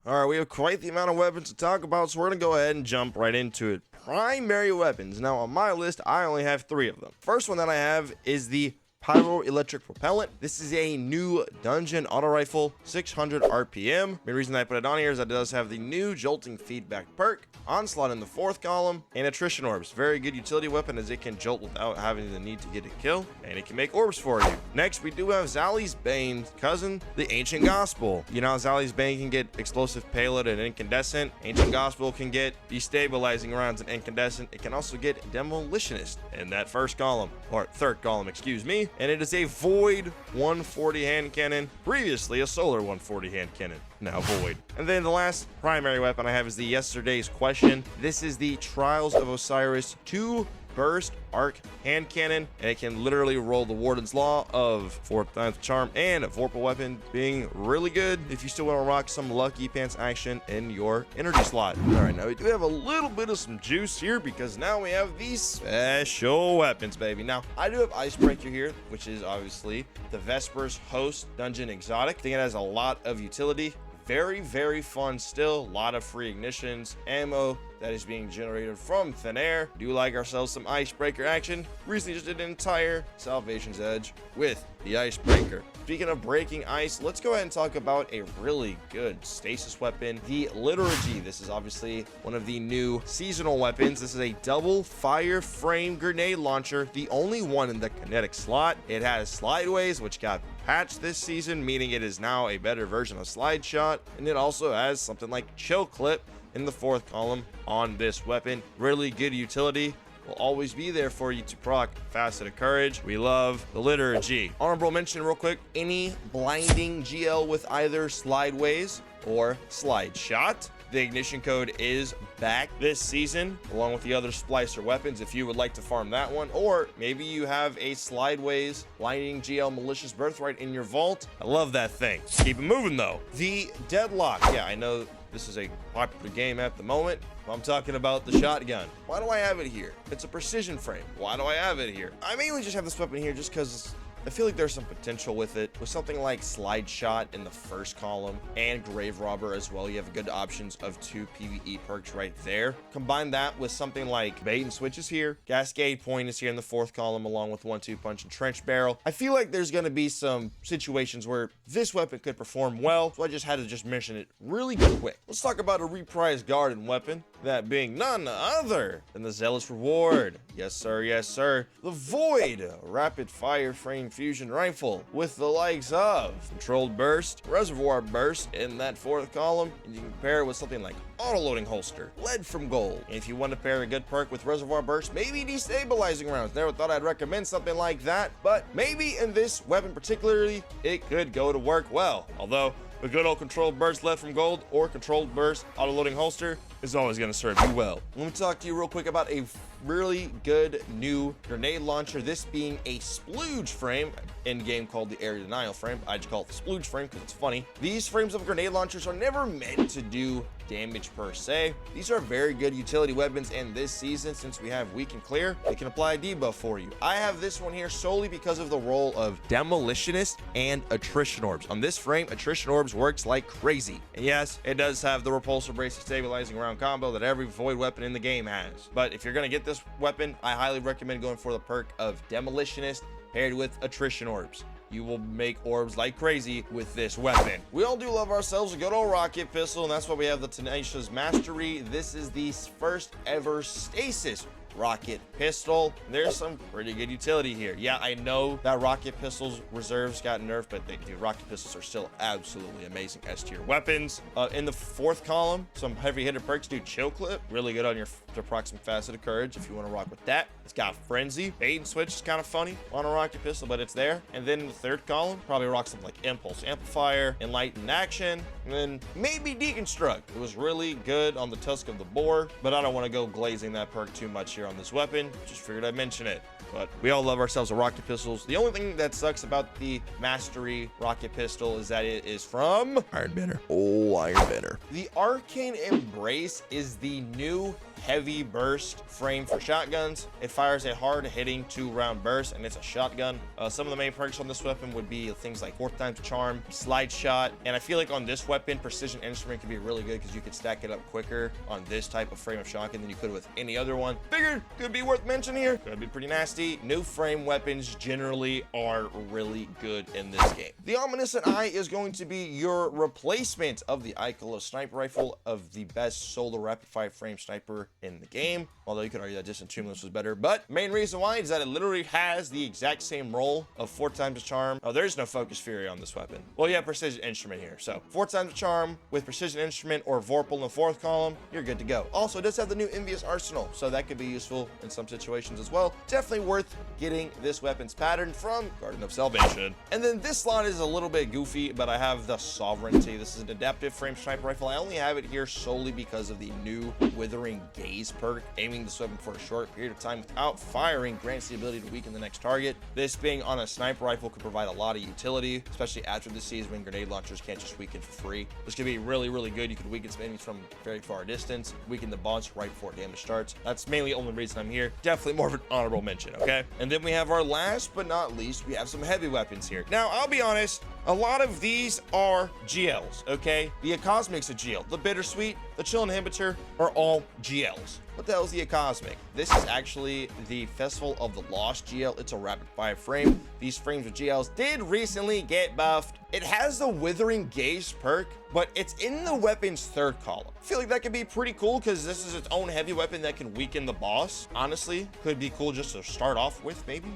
All right, we have quite the amount of weapons to talk about, so we're going to go ahead and jump right into it. Primary weapons. Now, on my list, I only have 3 of them. First one that I have is the Pyroelectric Propellant. This is a new dungeon auto rifle, 600 RPM. The reason I put it on here is that it does have the new jolting feedback perk, onslaught in the 4th column, and attrition orbs. Very good utility weapon as it can jolt without having the need to get a kill, and it can make orbs for you. Next, we do have Zali's Bane's cousin, the Ancient Gospel. You know how Zali's Bane can get explosive payload and incandescent. Ancient Gospel can get destabilizing rounds and incandescent. It can also get demolitionist in that 1st column, or 3rd column, excuse me. And it is a Void 140 hand cannon, previously a Solar 140 hand cannon, now Void. And then the last primary weapon I have is the Yesterday's Question. This is the Trials of Osiris 2 Burst Arc hand cannon, and it can literally roll the Warden's Law of 4 times charm and a Vorpal weapon, being really good if you still want to rock some Lucky Pants action in your energy slot. All right, now we do have a little bit of some juice here because now we have these special weapons, baby. Now, I do have Icebreaker here, which is obviously the Vespers host dungeon exotic. I think it has a lot of utility. Very, very fun still. A lot of free ignitions, ammo that is being generated from thin air. Do like ourselves some Icebreaker action. Recently just did an entire Salvation's Edge with the Icebreaker. Speaking of breaking ice, let's go ahead and talk about a really good stasis weapon, the Liturgy. This is obviously one of the new seasonal weapons. This is a double fire frame grenade launcher, the only one in the kinetic slot. It has slideways, which got patched this season, meaning it is now a better version of slide shot, and it also has something like chill clip in the 4th column on this weapon. Really good utility. Will always be there for you to proc Facet of Courage. We love the Liturgy. Honorable mention real quick, any blinding GL with either slideways or slide shot. The ignition code is back this season, along with the other splicer weapons, if you would like to farm that one, or maybe you have a slideways blinding GL malicious birthright in your vault. I love that thing. Keep it moving though. The Deadlock. Yeah, I know this is a popular game at the moment. I'm talking about the shotgun. Why do I have it here? It's a precision frame. Why do I have it here? I mainly just have this weapon here just because I feel like there's some potential with it. With something like Slide Shot in the 1st column and Grave Robber as well, you have good options of 2 PvE perks right there. Combine that with something like Bait and Switch is here. Cascade Point is here in the 4th column, along with 1-2 Punch and Trench Barrel. I feel like there's going to be some situations where this weapon could perform well, so I just had to just mention it really quick. Let's talk about a reprised Garden weapon, that being none other than the Zealous Reward. Yes, sir. Yes, sir. The Void Rapid Fire Frame Fusion Rifle with the likes of Controlled Burst, Reservoir Burst in that 4th column, and you can pair it with something like Auto-Loading Holster, Lead from Gold. And if you want to pair a good perk with Reservoir Burst, maybe Destabilizing Rounds. Never thought I'd recommend something like that, but maybe in this weapon particularly, it could go to work well. Although, a good old Controlled Burst Lead from Gold or Controlled Burst Auto-Loading Holster is always going to serve you well. Let me talk to you real quick about a really good new grenade launcher, this being a splooge frame, in game called the Area Denial frame. I just call it the splooge frame because it's funny. These frames of grenade launchers are never meant to do damage per se. These are very good utility weapons, and this season, since we have weak and clear, they can apply a debuff for you. I have this one here solely because of the role of Demolitionist and Attrition Orbs. On this frame, Attrition Orbs works like crazy. And yes, it does have the Repulsor Brace stabilizing round combo that every Void weapon in the game has. But if you're going to get this weapon, I highly recommend going for the perk of Demolitionist paired with Attrition Orbs. You will make orbs like crazy with this weapon. We all do love ourselves a good old rocket pistol, and that's why we have the Tenacious Mastery. This is the first ever stasis rocket pistol. There's some pretty good utility here. Yeah, I know that rocket pistols reserves got nerfed, but the rocket pistols are still absolutely amazing S tier weapons. In the 4th column, some heavy hitter perks do Chill Clip, really good on your to proc some Facet of Courage if you want to rock with that. It's got Frenzy. Bait and Switch is kind of funny on a rocket pistol, but it's there. And then in the 3rd column, probably rock something like Impulse Amplifier, Enlightened Action, and then maybe Deconstruct. It was really good on the Tusk of the Boar, but I don't want to go glazing that perk too much here on this weapon. Just figured I'd mention it. But we all love ourselves a rocket pistols. The only thing that sucks about the Mastery rocket pistol is that it is from Ironbender. Oh, Ironbender. The Arcane Embrace is the new heavy burst frame for shotguns. It fires a hard-hitting 2-round burst, and it's a shotgun. Some of the main perks on this weapon would be things like 4th times charm, slide shot, and I feel like on this weapon weapon, precision instrument can be really good because you could stack it up quicker on this type of frame of shotgun than you could with any other one. Figured could be worth mentioning here. Could be pretty nasty. New frame weapons generally are really good in this game. The Omniscient Eye is going to be your replacement of the Icolo sniper rifle, of the best solo rapid fire frame sniper in the game. Although you could argue that Distant Tumulus was better, but main reason why is that it literally has the exact same role of 4 times the charm. Oh, there's no focus fury on this weapon. Well, you have precision instrument here, so 4 times the charm with precision instrument or Vorpal in the 4th column, you're good to go. Also, it does have the new Envious Arsenal, so that could be useful in some situations as well. Definitely worth getting this weapon's pattern from Garden of Salvation. And then this slot is a little bit goofy, but I have the Sovereignty. This is an adaptive frame sniper rifle. I only have it here solely because of the new Withering Gaze perk. Aiming this weapon for a short period of time without firing grants the ability to weaken the next target. This being on a sniper rifle could provide a lot of utility, especially after the season when grenade launchers can't just weaken for free. This could be really, really good. You could weaken some enemies from very far distance, weaken the boss right before damage starts. That's mainly the only reason I'm here. Definitely more of an honorable mention, okay? And then we have our last but not least, we have some heavy weapons here. Now, I'll be honest, a lot of these are GLs, okay? The Cosmic's a GL. The Bittersweet, the Chill Inhibitor are all GLs. What the hell is the Cosmic? This is actually the Festival of the Lost GL. It's a rapid fire frame. These frames with GLs did recently get buffed. It has the Withering Gaze perk, but it's in the weapon's 3rd column. I feel like that could be pretty cool because this is its own heavy weapon that can weaken the boss. Honestly, could be cool just to start off with, maybe.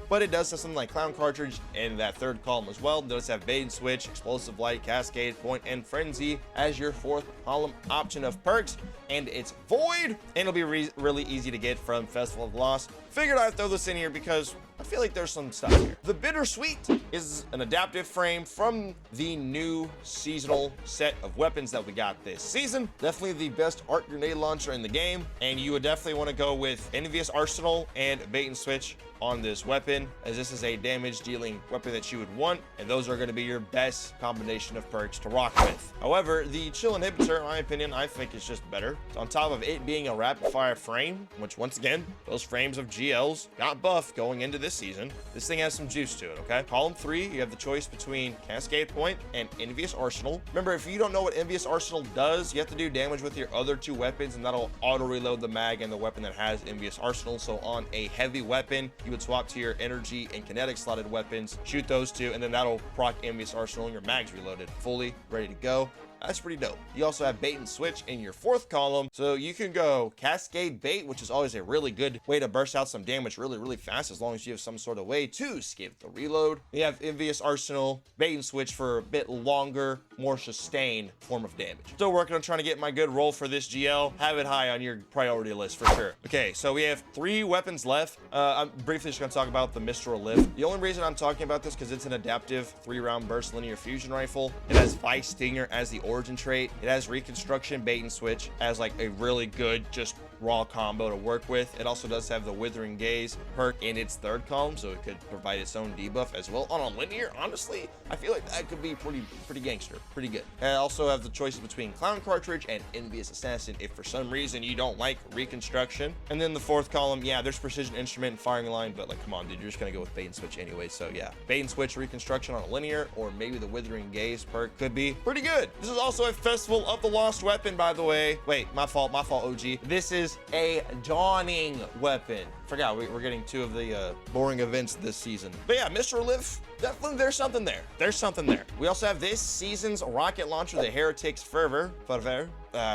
But it does have something like Clown Cartridge in that 3rd column as well. It does have Bait and Switch, Explosive Light, Cascade Point, and Frenzy as your 4th column option of perks. And it's Void, and it'll be really easy to get from Festival of the Lost. Figured I'd throw this in here because I feel like there's some stuff here. The Bittersweet is an adaptive frame from the new seasonal set of weapons that we got this season. Definitely the best arc grenade launcher in the game, and you would definitely want to go with Envious Arsenal and Bait and Switch on this weapon, as this is a damage dealing weapon that you would want, and those are going to be your best combination of perks to rock with. However, the Chill Inhibitor, in my opinion, I think is just better. So on top of it being a rapid fire frame, which once again, those frames of GLs got buffed going into this season, this thing has some juice to it, okay? Column 3, you have the choice between Cascade Point and Envious Arsenal. Remember, if you don't know what Envious Arsenal does, you have to do damage with your other 2 weapons, and that'll auto reload the mag and the weapon that has Envious Arsenal. So on a heavy weapon, you would swap to your energy and kinetic slotted weapons, shoot those 2, and then that'll proc Envious Arsenal and your mag's reloaded, fully ready to go. That's pretty dope. You also have Bait and Switch in your 4th column, so you can go Cascade Bait, which is always a really good way to burst out some damage really, really fast, as long as you have some sort of way to skip the reload. You have Envious Arsenal, Bait and Switch for a bit longer, more sustained form of damage. Still working on trying to get my good roll for this GL. Have it high on your priority list for sure. Okay, so we have 3 weapons left. I'm briefly just gonna talk about the Mistral Lift. The only reason I'm talking about this because it's an adaptive 3-round burst linear fusion rifle. It has Vice Stinger as the origin trait. It has Reconstruction, Bait and Switch as like a really good just raw combo to work with. It also does have the Withering Gaze perk in its 3rd column, so it could provide its own debuff as well. On a linear, honestly, I feel like that could be pretty gangster, pretty good. And I also have the choices between Clown Cartridge and Envious Assassin if for some reason you don't like Reconstruction. And then the 4th column, yeah, there's Precision Instrument and Firing Line, but like, come on, dude, you're just gonna go with Bait and Switch anyway. So yeah, Bait and Switch, Reconstruction on a linear, or maybe the Withering Gaze perk could be pretty good. This is also a Festival of the Lost weapon, by the way. Wait, my fault, OG. This is a Dawning weapon. Forgot we're getting 2 of the boring events this season. But yeah, Mr. Lift, definitely there's something there. There's something there. We also have this season's rocket launcher, the Heretic's Fervor.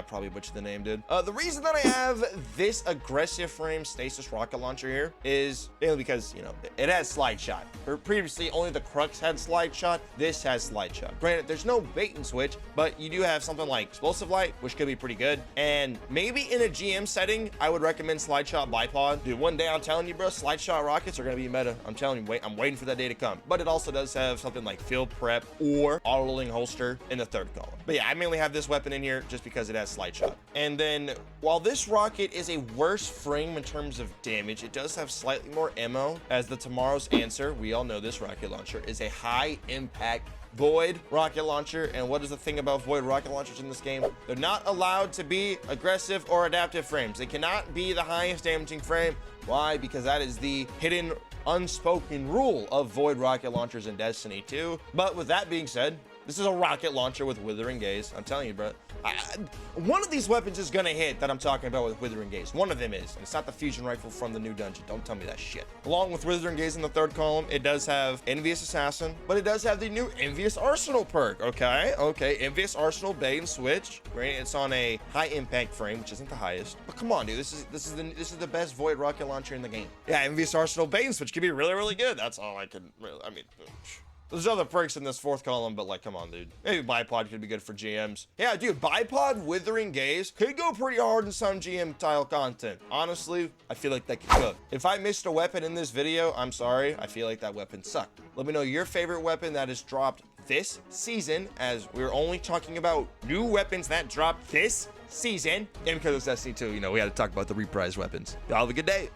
Probably butchered the name, dude. The reason that I have this aggressive frame stasis rocket launcher here is mainly because, you know, it has slide shot. Previously, only the Crux had slide shot. This has slide shot. Granted, there's no Bait and Switch, but you do have something like Explosive Light, which could be pretty good. And maybe in a GM setting, I would recommend slide shot bipod. Dude, one day I'm telling you, bro, slide shot rockets are gonna be meta. I'm telling you, I'm waiting for that day to come. But it also does have something like Field Prep or Auto-Loading Holster in the 3rd column. But yeah, I mainly have this weapon in here just because it has slide shot. And then while this rocket is a worse frame in terms of damage, it does have slightly more ammo, as the Tomorrow's Answer, we all know this rocket launcher, is a high impact Void rocket launcher. And what is the thing about Void rocket launchers in this game? They're not allowed to be aggressive or adaptive frames. They cannot be the highest damaging frame. Why? Because that is the hidden unspoken rule of Void rocket launchers in Destiny 2. But with that being said, This is a rocket launcher with withering gaze. I'm telling you, bro. One of these weapons is gonna hit that I'm talking about with withering gaze. One of them is, and it's not the fusion rifle from the new dungeon. Don't tell me that shit. Along with withering gaze in the third column, it does have Envious Assassin, but it does have the new Envious Arsenal perk. Okay, Envious Arsenal bait and switch. Right, it's on a high impact frame, which isn't the highest. But come on, dude, this is the best void rocket launcher in the game. Yeah, Envious Arsenal bait and switch could be really, really good. That's all I can really. I mean. There's other perks in this fourth column, but like, come on, dude. Maybe Bipod could be good for GMs. Yeah, dude, Bipod, Withering Gaze could go pretty hard in some GM tile content. Honestly, I feel like that could. If I missed a weapon in this video, I'm sorry. I feel like that weapon sucked. Let me know your favorite weapon that is dropped this season, as we're only talking about new weapons that dropped this season. And because it's Destiny 2, you know, we had to talk about the reprise weapons. Y'all have a good day.